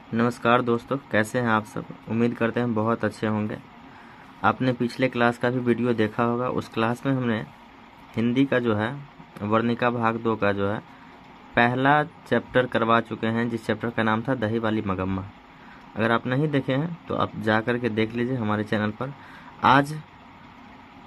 नमस्कार दोस्तों, कैसे हैं आप सब। उम्मीद करते हैं बहुत अच्छे होंगे। आपने पिछले क्लास का भी वीडियो देखा होगा। उस क्लास में हमने हिंदी का जो है वर्णिका भाग 2 का जो है पहला चैप्टर करवा चुके हैं, जिस चैप्टर का नाम था दही वाली मगम्मा। अगर आप नहीं देखे हैं तो आप जा कर के देख लीजिए हमारे चैनल पर। आज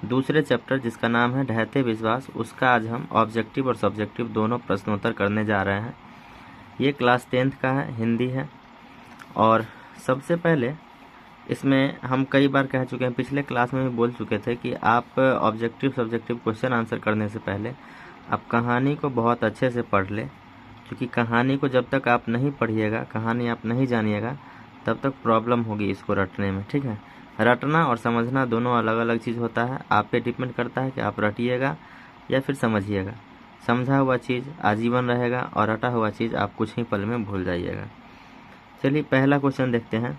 दूसरे चैप्टर जिसका नाम है ढहते विश्वास, उसका आज हम ऑब्जेक्टिव और सब्जेक्टिव दोनों प्रश्नोत्तर करने जा रहे हैं। ये क्लास 10th का है, हिंदी है। और सबसे पहले इसमें हम कई बार कह चुके हैं, पिछले क्लास में भी बोल चुके थे कि आप ऑब्जेक्टिव सब्जेक्टिव क्वेश्चन आंसर करने से पहले आप कहानी को बहुत अच्छे से पढ़ लें, क्योंकि कहानी को जब तक आप नहीं पढ़िएगा, कहानी आप नहीं जानिएगा, तब तक प्रॉब्लम होगी इसको रटने में। ठीक है, रटना और समझना दोनों अलग अलग चीज़ होता है। आप पे डिपेंड करता है कि आप रटिएगा या फिर समझिएगा। समझा हुआ चीज़ आजीवन रहेगा और रटा हुआ चीज़ आप कुछ ही पल में भूल जाइएगा। चलिए पहला क्वेश्चन देखते हैं।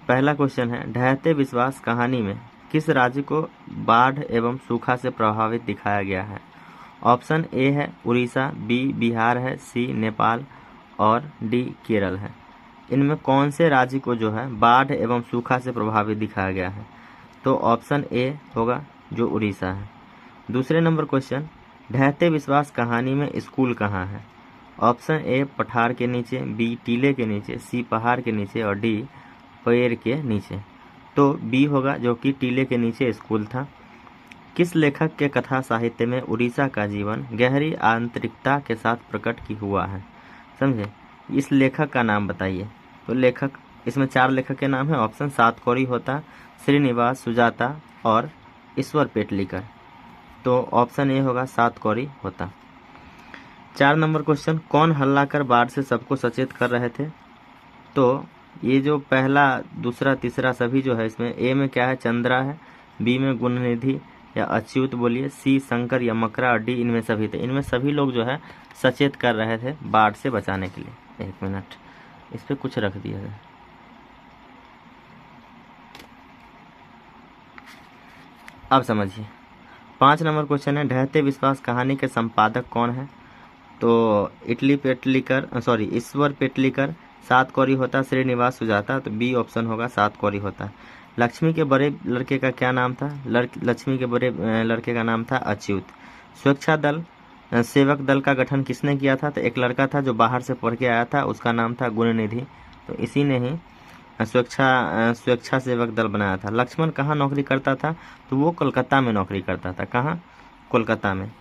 पहला क्वेश्चन है, ढहते विश्वास कहानी में किस राज्य को बाढ़ एवं सूखा से प्रभावित दिखाया गया है। ऑप्शन ए है उड़ीसा, बी बिहार है, सी नेपाल और डी केरल है। इनमें कौन से राज्य को जो है बाढ़ एवं सूखा से प्रभावित दिखाया गया है? तो ऑप्शन ए होगा जो उड़ीसा है। दूसरे नंबर क्वेश्चन, ढहते विश्वास कहानी में स्कूल कहाँ है? ऑप्शन ए पठार के नीचे, बी टीले के नीचे, सी पहाड़ के नीचे और डी पेड़ के नीचे। तो बी होगा जो कि टीले के नीचे स्कूल था। किस लेखक के कथा साहित्य में उड़ीसा का जीवन गहरी आंतरिकता के साथ प्रकट की हुआ है? समझे, इस लेखक का नाम बताइए। तो लेखक, इसमें 4 लेखक के नाम है। ऑप्शन सातकोरी होता, श्रीनिवास, सुजाता और ईश्वर पेटलीकर। तो ऑप्शन ए होगा सातकोरी होता। 4 नंबर क्वेश्चन, कौन हल्ला कर बाढ़ से सबको सचेत कर रहे थे? तो ये जो पहला, दूसरा, तीसरा सभी जो है, इसमें ए में क्या है, चंद्रा है, बी में गुणनिधि या अच्युत बोलिए, सी शंकर या मकरा और डी इनमें सभी थे। इनमें सभी लोग जो है सचेत कर रहे थे बाढ़ से बचाने के लिए। 1 मिनट, इस पर कुछ रख दिया है। अब समझिए 5 नंबर क्वेश्चन है, ढहते विश्वास कहानी के संपादक कौन है? तो ईश्वर पेटलीकर, सातकोरी होता, श्रीनिवास, सुजाता। तो बी ऑप्शन होगा सातकोरी होता। लक्ष्मी के बड़े लड़के का क्या नाम था? लक्ष्मी के बड़े लड़के का नाम था अच्युत। स्वेच्छा दल सेवक दल का गठन किसने किया था? तो एक लड़का था जो बाहर से पढ़ के आया था, उसका नाम था गुणनिधि। तो इसी ने ही स्वेच्छा सेवक दल बनाया था। लक्ष्मण कहाँ नौकरी करता था? तो वो कोलकाता में नौकरी करता था। कहाँ? कोलकाता में।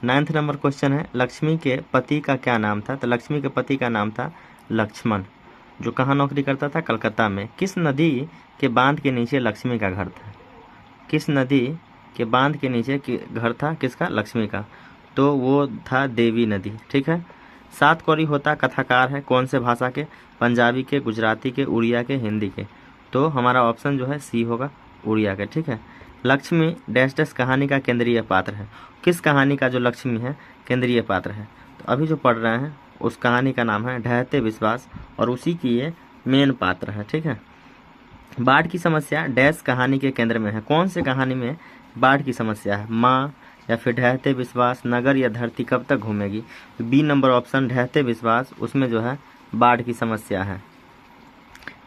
9th नंबर क्वेश्चन है, लक्ष्मी के पति का क्या नाम था? तो लक्ष्मी के पति का नाम था लक्ष्मण, जो कहाँ नौकरी करता था? कलकत्ता में। किस नदी के बांध के नीचे लक्ष्मी का घर था? किस नदी के बांध के नीचे घर था किसका? लक्ष्मी का। तो वो था देवी नदी। ठीक है। सातकोरी होता कथाकार है, कौन से भाषा के? पंजाबी के, गुजराती के, उड़िया के, हिंदी के। तो हमारा ऑप्शन जो है सी होगा, उड़िया के। ठीक है। लक्ष्मी डैश डैश कहानी का केंद्रीय पात्र है। किस कहानी का जो लक्ष्मी है केंद्रीय पात्र है? तो अभी जो पढ़ रहे हैं उस कहानी का नाम है ढहते विश्वास और उसी की ये मेन पात्र है। ठीक है। बाढ़ की समस्या डैश कहानी के केंद्र में है। कौन से कहानी में बाढ़ की समस्या है? माँ या फिर ढहते विश्वास, नगर या धरती कब तक घूमेगी? तो बी नंबर ऑप्शन ढहते विश्वास, उसमें जो है बाढ़ की समस्या है।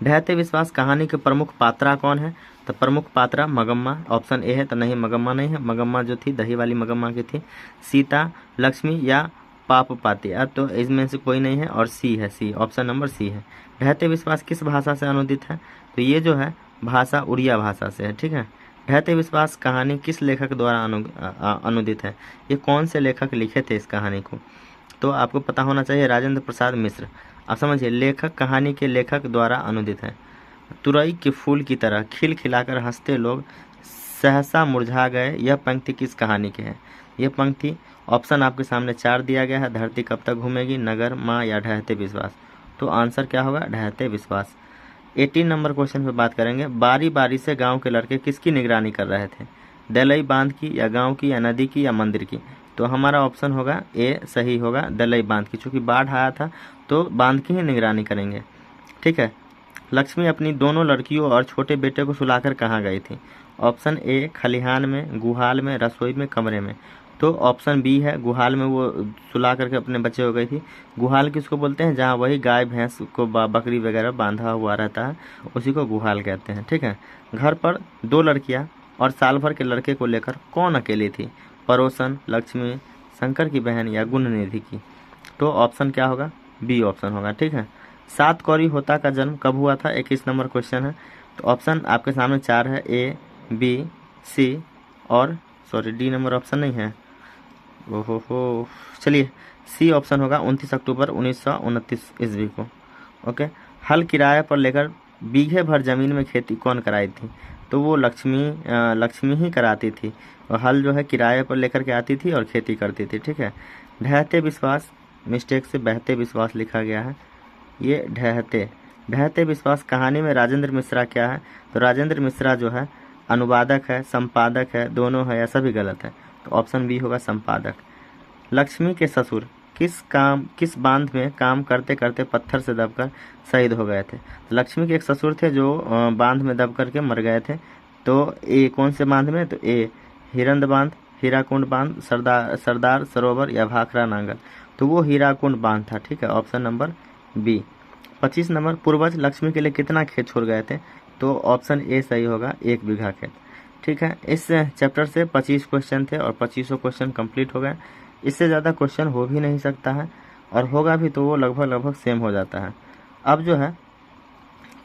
ढहते विश्वास कहानी के प्रमुख पात्रा कौन है? तो प्रमुख पात्रा मगम्मा। ऑप्शन ए है। तो नहीं, मगम्मा नहीं है। मगम्मा जो थी दही वाली मगम्मा की थी। सीता, लक्ष्मी या पापपाती। अब तो इसमें से कोई नहीं है और सी है, सी ऑप्शन नंबर सी है। ढहते विश्वास किस भाषा से अनुदित है? तो ये जो है भाषा उड़िया भाषा से है। ठीक है। ढहते विश्वास कहानी किस लेखक द्वारा अनुदित है? ये कौन से लेखक लिखे थे इस कहानी को? तो आपको पता होना चाहिए, राजेंद्र प्रसाद मिश्र। अब समझिए, लेखक कहानी के लेखक द्वारा अनुदित है। तुरई के फूल की तरह खिल खिलाकर हंसते लोग सहसा मुरझा गए, यह पंक्ति किस कहानी की है? यह पंक्ति ऑप्शन आपके सामने 4 दिया गया है। धरती कब तक घूमेगी, नगर, माँ या ढहते विश्वास। तो आंसर क्या होगा? ढहते विश्वास। 18 नंबर क्वेश्चन पे बात करेंगे, बारी बारी से गांव के लड़के किसकी निगरानी कर रहे थे? दलई बांध की या गांव की या नदी की या मंदिर की? तो हमारा ऑप्शन होगा ए सही होगा, दलई बांध की। चूँकि बाढ़ आया था तो बांध की ही निगरानी करेंगे। ठीक है। लक्ष्मी अपनी दोनों लड़कियों और छोटे बेटे को सुलाकर कहाँ गई थी? ऑप्शन ए खलिहान में, गुहाल में, रसोई में, कमरे में। तो ऑप्शन बी है, गुहाल में वो सुला करके अपने बच्चे हो गई थी। गुहाल किसको बोलते हैं, जहाँ वही गाय भैंस को बकरी वगैरह बांधा हुआ रहता है, उसी को गुहाल कहते हैं। ठीक है। घर पर 2 लड़कियां और साल भर के लड़के को लेकर कौन अकेली थी, परोसन, लक्ष्मी, शंकर की बहन या गुणनिधि की। तो ऑप्शन क्या होगा, बी ऑप्शन होगा। ठीक है। 7 कौड़ी होता का जन्म कब हुआ था, 21 नंबर क्वेश्चन है। तो ऑप्शन आपके सामने 4 है, ए, बी, सी और सॉरी डी नंबर ऑप्शन नहीं है। ओहो, चलिए सी ऑप्शन होगा, 29 अक्टूबर 1929 ईस्वी को। ओके। हल किराए पर लेकर बीघे भर जमीन में खेती कौन कराई थी, तो वो लक्ष्मी ही कराती थी। और हल जो है किराए पर लेकर के आती थी और खेती करती थी। ठीक है। ढहते विश्वास, मिस्टेक से बहते विश्वास लिखा गया है, ये ढहते विश्वास कहानी में राजेंद्र मिश्रा क्या है, तो राजेंद्र मिश्रा जो है अनुवादक है, संपादक है, दोनों है या सभी गलत है। तो ऑप्शन बी होगा संपादक। लक्ष्मी के ससुर किस बांध में काम करते करते पत्थर से दबकर शहीद हो गए थे। तो लक्ष्मी के एक ससुर थे जो बांध में दब करके मर गए थे। तो ए कौन से बांध में, तो ए हिरंद बांध, हीराकुंड बांध, सरदार सरोवर या भाखड़ा नांगल। तो वो हीराकुंड बांध था। ठीक है। Option number B. 25 नंबर, पूर्वज लक्ष्मी के लिए कितना खेत छोड़ गए थे, तो ऑप्शन ए सही होगा, 1 बीघा खेत। ठीक है। इस चैप्टर से 25 क्वेश्चन थे और 25 क्वेश्चन कंप्लीट हो गए। इससे ज़्यादा क्वेश्चन हो भी नहीं सकता है, और होगा भी तो वो लगभग सेम हो जाता है। अब जो है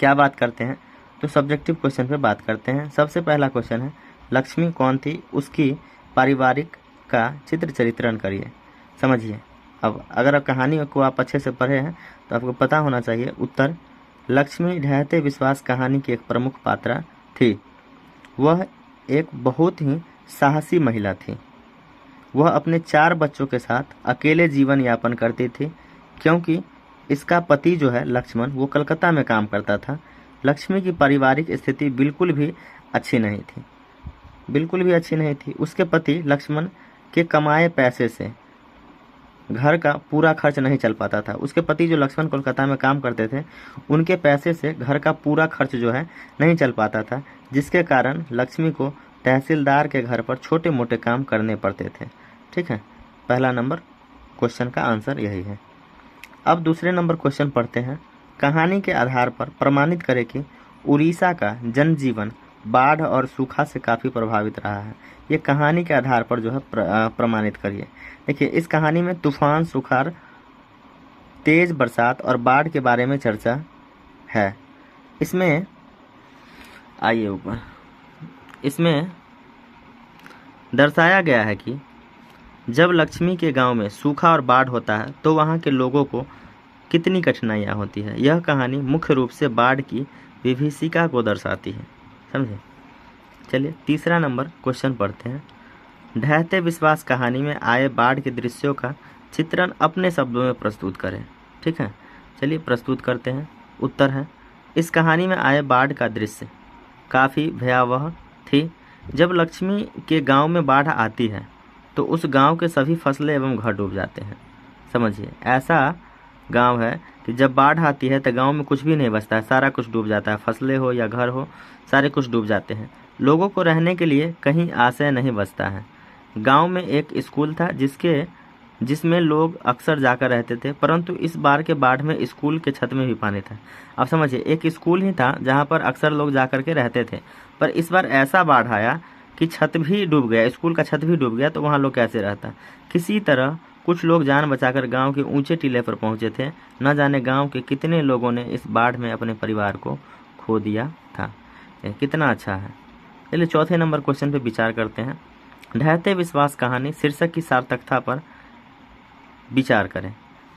क्या बात करते हैं, तो सब्जेक्टिव क्वेश्चन पे बात करते हैं। सबसे पहला क्वेश्चन है, लक्ष्मी कौन थी, उसकी पारिवारिक का चित्र चरित्रण करिए। समझिए। अब अगर आप कहानी को आप अच्छे से पढ़े हैं तो आपको पता होना चाहिए उत्तर। लक्ष्मी ढहते विश्वास कहानी की एक प्रमुख पात्रा थी। वह एक बहुत ही साहसी महिला थी। वह अपने 4 बच्चों के साथ अकेले जीवन यापन करती थी, क्योंकि इसका पति जो है लक्ष्मण, वो कलकत्ता में काम करता था। लक्ष्मी की पारिवारिक स्थिति बिल्कुल भी अच्छी नहीं थी। उसके पति लक्ष्मण के कमाए पैसे से घर का पूरा खर्च नहीं चल पाता था। उसके पति जो लक्ष्मण कोलकाता में काम करते थे, उनके पैसे से घर का पूरा खर्च जो है नहीं चल पाता था, जिसके कारण लक्ष्मी को तहसीलदार के घर पर छोटे मोटे काम करने पड़ते थे। ठीक है। पहला नंबर क्वेश्चन का आंसर यही है। अब दूसरे नंबर क्वेश्चन पढ़ते हैं। कहानी के आधार पर प्रमाणित करें कि उड़ीसा का जनजीवन बाढ़ और सूखा से काफ़ी प्रभावित रहा है। ये कहानी के आधार पर जो है प्रमाणित करिए। देखिए, इस कहानी में तूफान, सुखाड़, तेज बरसात और बाढ़ के बारे में चर्चा है। इसमें आइए ऊपर, इसमें दर्शाया गया है कि जब लक्ष्मी के गांव में सूखा और बाढ़ होता है तो वहां के लोगों को कितनी कठिनाइयां होती है। यह कहानी मुख्य रूप से बाढ़ की विभीषिका को दर्शाती है। समझे। चलिए तीसरा नंबर क्वेश्चन पढ़ते हैं। ढहते विश्वास कहानी में आए बाढ़ के दृश्यों का चित्रण अपने शब्दों में प्रस्तुत करें। ठीक है। चलिए प्रस्तुत करते हैं। उत्तर है, इस कहानी में आए बाढ़ का दृश्य काफ़ी भयावह थी। जब लक्ष्मी के गांव में बाढ़ आती है तो उस गांव के सभी फसलें एवं घर डूब जाते हैं। समझिए, ऐसा गांव है कि जब बाढ़ आती है तो गांव में कुछ भी नहीं बचता है, सारा कुछ डूब जाता है, फसलें हो या घर हो, सारे कुछ डूब जाते हैं। लोगों को रहने के लिए कहीं आश्रय नहीं बचता है। गांव में एक स्कूल था जिसमें लोग अक्सर जाकर रहते थे, परंतु इस बार के बाढ़ में स्कूल के छत में भी पानी था। अब समझिए, एक स्कूल ही था जहां पर अक्सर लोग जाकर के रहते थे, पर इस बार ऐसा बाढ़ आया कि छत भी डूब गया, स्कूल का छत भी डूब गया, तो वहाँ लोग कैसे रहता। किसी तरह कुछ लोग जान बचाकर गांव के ऊंचे टीले पर पहुंचे थे। न जाने गांव के कितने लोगों ने इस बाढ़ में अपने परिवार को खो दिया था। कितना अच्छा है। चलिए चौथे नंबर क्वेश्चन पे विचार करते हैं। ढहते विश्वास कहानी शीर्षक की सार्थकता पर विचार करें।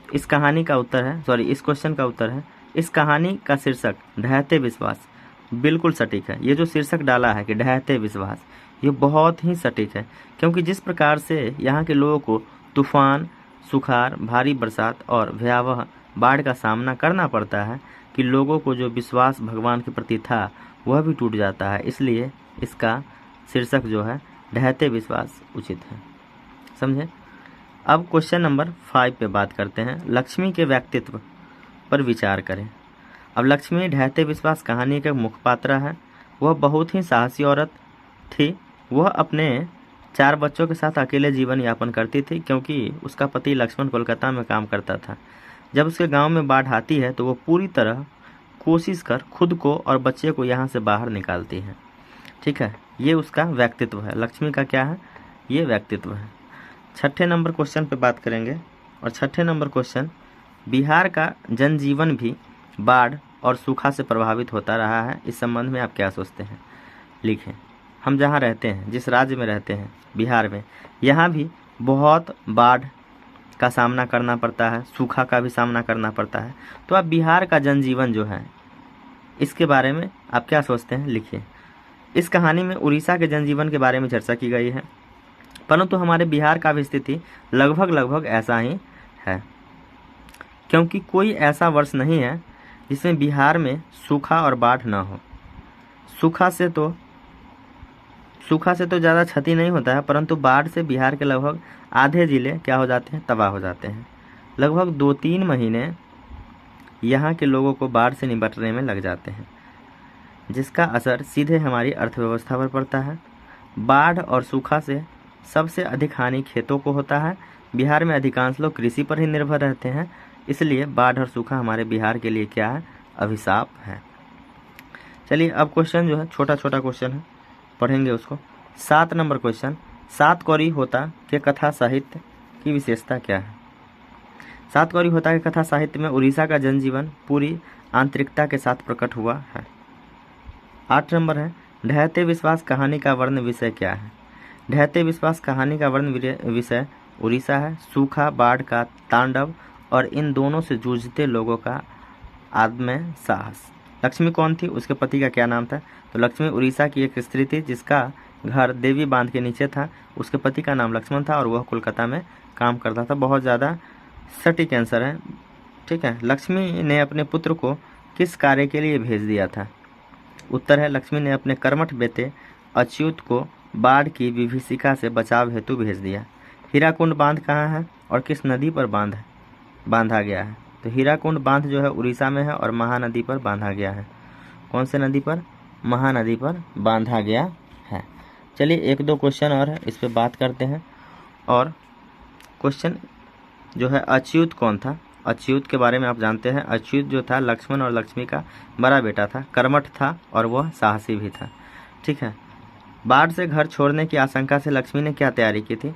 इस कहानी का उत्तर है, इस क्वेश्चन का उत्तर है, इस कहानी का शीर्षक ढहते विश्वास बिल्कुल सटीक है। ये जो शीर्षक डाला है कि ढहते विश्वास, ये बहुत ही सटीक है, क्योंकि जिस प्रकार से यहाँ के लोगों को तूफान, सुखाड़, भारी बरसात और भयावह बाढ़ का सामना करना पड़ता है कि लोगों को जो विश्वास भगवान के प्रति था वह भी टूट जाता है। इसलिए इसका शीर्षक जो है ढहते विश्वास उचित है। समझे। अब क्वेश्चन नंबर 5 पे बात करते हैं। लक्ष्मी के व्यक्तित्व पर विचार करें। अब लक्ष्मी ढहते विश्वास कहानी का मुख्य पात्र है। वह बहुत ही साहसी औरत थी। वह अपने 4 बच्चों के साथ अकेले जीवन यापन करती थी, क्योंकि उसका पति लक्ष्मण कोलकाता में काम करता था। जब उसके गांव में बाढ़ आती है तो वो पूरी तरह कोशिश कर खुद को और बच्चे को यहाँ से बाहर निकालती है। ठीक है, ये उसका व्यक्तित्व है। लक्ष्मी का क्या है? ये व्यक्तित्व है। 6ठे नंबर क्वेश्चन पे बात करेंगे, और 6ठे नंबर क्वेश्चन, बिहार का जनजीवन भी बाढ़ और सूखा से प्रभावित होता रहा है, इस संबंध में आप क्या सोचते हैं? लिखें। हम जहाँ रहते हैं, जिस राज्य में रहते हैं, बिहार में, यहाँ भी बहुत बाढ़ का सामना करना पड़ता है, सूखा का भी सामना करना पड़ता है। तो आप बिहार का जनजीवन जो है, इसके बारे में आप क्या सोचते हैं? लिखिए। इस कहानी में उड़ीसा के जनजीवन के बारे में चर्चा की गई है, परंतु हमारे बिहार का भी स्थिति लगभग ऐसा ही है, क्योंकि कोई ऐसा वर्ष नहीं है जिसमें बिहार में सूखा और बाढ़ न हो। सूखा से तो ज़्यादा क्षति नहीं होता है, परंतु बाढ़ से बिहार के लगभग आधे ज़िले क्या हो जाते हैं? तबाह हो जाते हैं। लगभग 2-3 महीने यहाँ के लोगों को बाढ़ से निपटने में लग जाते हैं, जिसका असर सीधे हमारी अर्थव्यवस्था पर पड़ता है। बाढ़ और सूखा से सबसे अधिक हानि खेतों को होता है। बिहार में अधिकांश लोग कृषि पर ही निर्भर रहते हैं, इसलिए बाढ़ और सूखा हमारे बिहार के लिए क्या है? अभिशाप है। चलिए, अब क्वेश्चन जो है छोटा क्वेश्चन है, पढ़ेंगे उसको। 7 नंबर क्वेश्चन, 7 कौड़ी होता के कथा साहित्य की विशेषता क्या है? 7 कौड़ी होता के कथा साहित्य में उड़ीसा का जनजीवन पूरी आंतरिकता के साथ प्रकट हुआ है। 8 नंबर है, ढहते विश्वास कहानी का वर्ण विषय क्या है? ढहते विश्वास कहानी का वर्ण विषय उड़ीसा है, सूखा, बाढ़ का तांडव और इन दोनों से जूझते लोगों का आदम साहस। लक्ष्मी कौन थी? उसके पति का क्या नाम था? तो लक्ष्मी उड़ीसा की एक स्त्री थी जिसका घर देवी बांध के नीचे था। उसके पति का नाम लक्ष्मण था और वह कोलकाता में काम करता था। बहुत ज़्यादा सटीक आंसर है। ठीक है, लक्ष्मी ने अपने पुत्र को किस कार्य के लिए भेज दिया था? उत्तर है, लक्ष्मी ने अपने कर्मठ बेटे अच्युत को बाढ़ की विभीषिका से बचाव हेतु भेज दिया। हीराकुंड बांध कहाँ है और किस नदी पर बांधा गया है? तो हीराकुंड बांध जो है उड़ीसा में है और महानदी पर बांधा गया है। कौन से नदी पर? महानदी पर बांधा गया है। चलिए, 1-2 क्वेश्चन और है, इस पर बात करते हैं। और क्वेश्चन जो है, अच्युत कौन था? अच्युत के बारे में आप जानते हैं। अच्युत जो था लक्ष्मण और लक्ष्मी का बड़ा बेटा था, कर्मठ था और वह साहसी भी था। ठीक है, बाढ़ से घर छोड़ने की आशंका से लक्ष्मी ने क्या तैयारी की थी?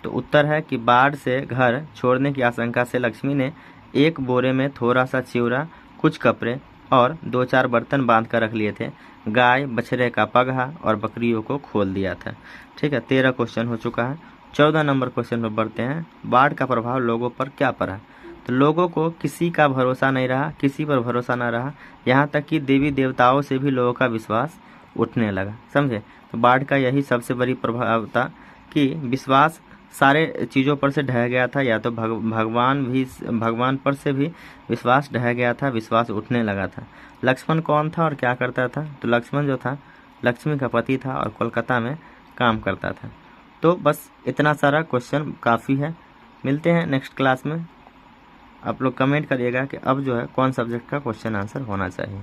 तो उत्तर है कि बाढ़ से घर छोड़ने की आशंका से लक्ष्मी ने एक बोरे में थोड़ा सा चिवड़ा, कुछ कपड़े और 2-4 बर्तन बांध कर रख लिए थे। गाय, बछड़े का पगहा और बकरियों को खोल दिया था। ठीक है, 13 क्वेश्चन हो चुका है। 14 नंबर क्वेश्चन पर बढ़ते हैं। बाढ़ का प्रभाव लोगों पर क्या पड़ा? तो लोगों को किसी का भरोसा नहीं रहा, किसी पर भरोसा ना रहा, यहाँ तक कि देवी देवताओं से भी लोगों का विश्वास उठने लगा। समझे? तो बाढ़ का यही सबसे बड़ी प्रभाव था कि विश्वास सारे चीज़ों पर से ढह गया था, या तो भगवान पर से भी विश्वास ढह गया था, विश्वास उठने लगा था। लक्ष्मण कौन था और क्या करता था? तो लक्ष्मण जो था लक्ष्मी का पति था और कोलकाता में काम करता था। तो बस इतना सारा क्वेश्चन काफ़ी है। मिलते हैं नेक्स्ट क्लास में। आप लोग कमेंट करिएगा कि अब जो है कौन सब्जेक्ट का क्वेश्चन आंसर होना चाहिए।